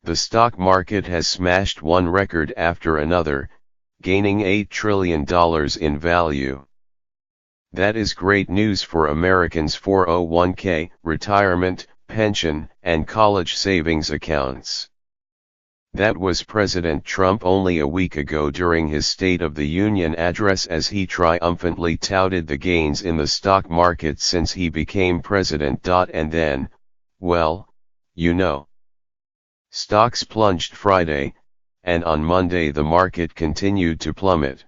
The stock market has smashed one record after another, gaining $8 trillion in value. That is great news for Americans' 401k, retirement, pension, and college savings accounts. That was President Trump only a week ago during his State of the Union address, as he triumphantly touted the gains in the stock market since he became president. And then, well, you know, stocks plunged Friday, and on Monday the market continued to plummet.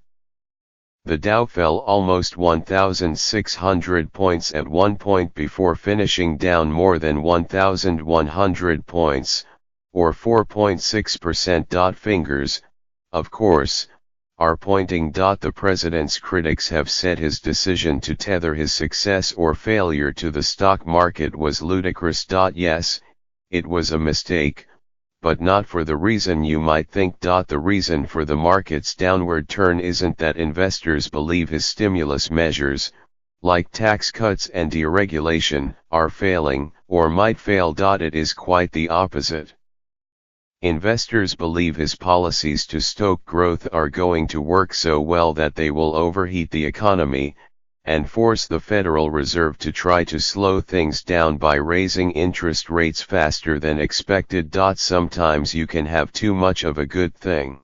The Dow fell almost 1,600 points at one point before finishing down more than 1,100 points, or 4.6%. Fingers, of course, are pointing. The president's critics have said his decision to tether his success or failure to the stock market was ludicrous. Yes, it was a mistake, but not for the reason you might think. The reason for the market's downward turn isn't that investors believe his stimulus measures, like tax cuts and deregulation, are failing, or might fail. It is quite the opposite. Investors believe his policies to stoke growth are going to work so well that they will overheat the economy, and force the Federal Reserve to try to slow things down by raising interest rates faster than expected. Sometimes you can have too much of a good thing.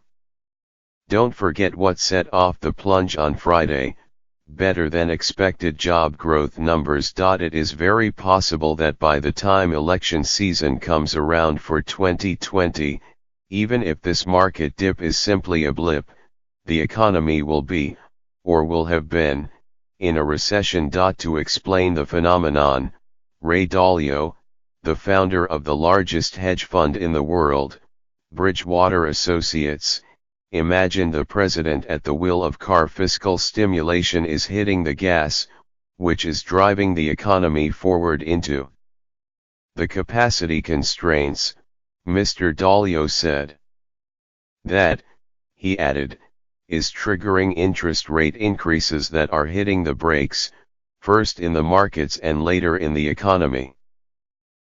Don't forget what set off the plunge on Friday: better than expected job growth numbers. It is very possible that by the time election season comes around for 2020, even if this market dip is simply a blip, the economy will be, or will have been, in a recession. To explain the phenomenon, Ray Dalio, the founder of the largest hedge fund in the world, Bridgewater Associates, imagine the president at the wheel of car. Fiscal stimulation is hitting the gas, which is driving the economy forward into the capacity constraints, Mr. Dalio said. That, he added, is triggering interest rate increases that are hitting the brakes, first in the markets and later in the economy.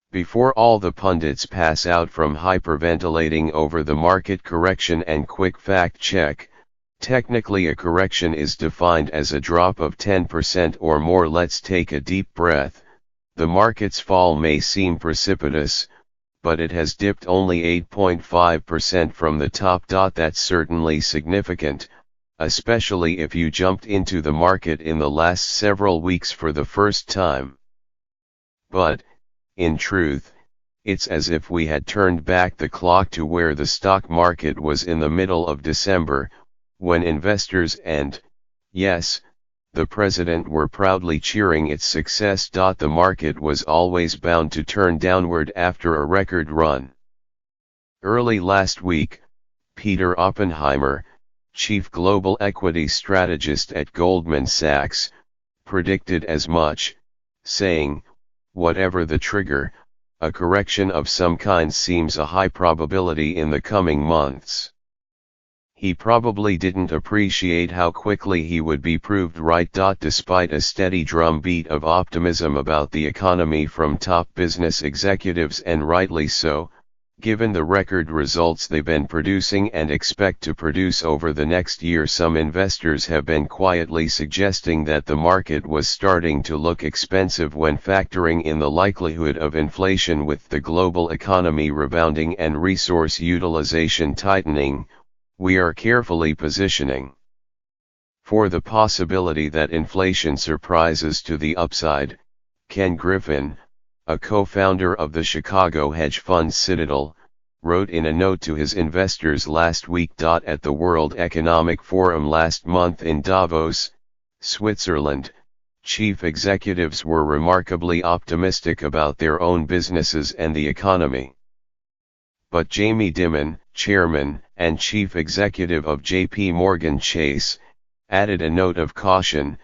Before all the pundits pass out from hyperventilating over the market correction, and quick fact check, technically a correction is defined as a drop of 10% or more. Let's take a deep breath. The market's fall may seem precipitous, but it has dipped only 8.5% from the top. That's certainly significant, especially if you jumped into the market in the last several weeks for the first time. But, in truth, it's as if we had turned back the clock to where the stock market was in the middle of December, when investors and, yes, the president were proudly cheering its success. The market was always bound to turn downward after a record run. Early last week, Peter Oppenheimer, chief global equity strategist at Goldman Sachs, predicted as much, saying, "Whatever the trigger, a correction of some kind seems a high probability in the coming months." He probably didn't appreciate how quickly he would be proved right. Despite a steady drumbeat of optimism about the economy from top business executives, and rightly so, given the record results they've been producing and expect to produce over the next year, some investors have been quietly suggesting that the market was starting to look expensive when factoring in the likelihood of inflation with the global economy rebounding and resource utilization tightening. We are carefully positioning for the possibility that inflation surprises to the upside. Ken Griffin, a co-founder of the Chicago hedge fund Citadel, wrote in a note to his investors last week. At the World Economic Forum last month in Davos, Switzerland, chief executives were remarkably optimistic about their own businesses and the economy. But Jamie Dimon, chairman and chief executive of J.P. Morgan Chase, added a note of caution.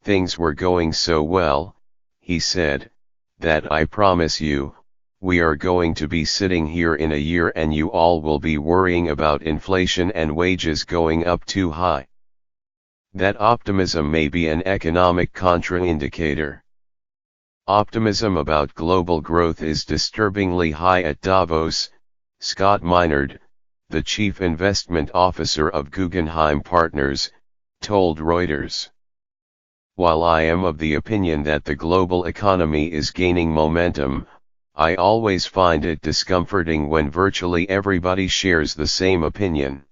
"Things were going so well," he said, "that I promise you, we are going to be sitting here in a year and you all will be worrying about inflation and wages going up too high." That optimism may be an economic contraindicator. Optimism about global growth is disturbingly high at Davos, Scott Minerd, the chief investment officer of Guggenheim Partners, told Reuters. While I am of the opinion that the global economy is gaining momentum, I always find it discomforting when virtually everybody shares the same opinion.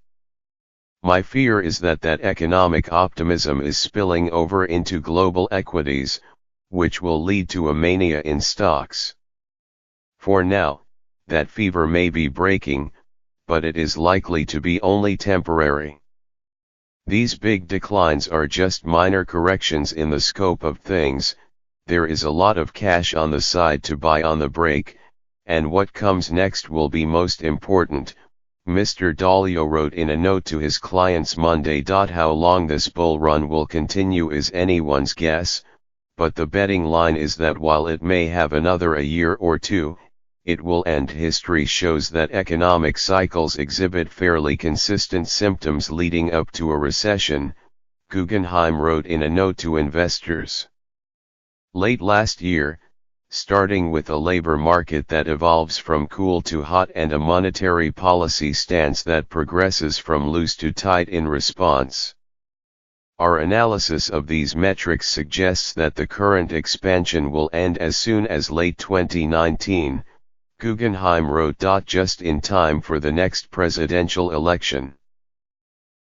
My fear is that economic optimism is spilling over into global equities, which will lead to a mania in stocks. For now, that fever may be breaking, but it is likely to be only temporary. These big declines are just minor corrections in the scope of things. There is a lot of cash on the side to buy on the break, and what comes next will be most important, Mr. Dalio wrote in a note to his clients Monday. How long this bull run will continue is anyone's guess, but the betting line is that while it may have another a year or two, it will end. History shows that economic cycles exhibit fairly consistent symptoms leading up to a recession, Guggenheim wrote in a note to investors. Late last year, starting with a labor market that evolves from cool to hot and a monetary policy stance that progresses from loose to tight in response. Our analysis of these metrics suggests that the current expansion will end as soon as late 2019, Guggenheim wrote. Just in time for the next presidential election.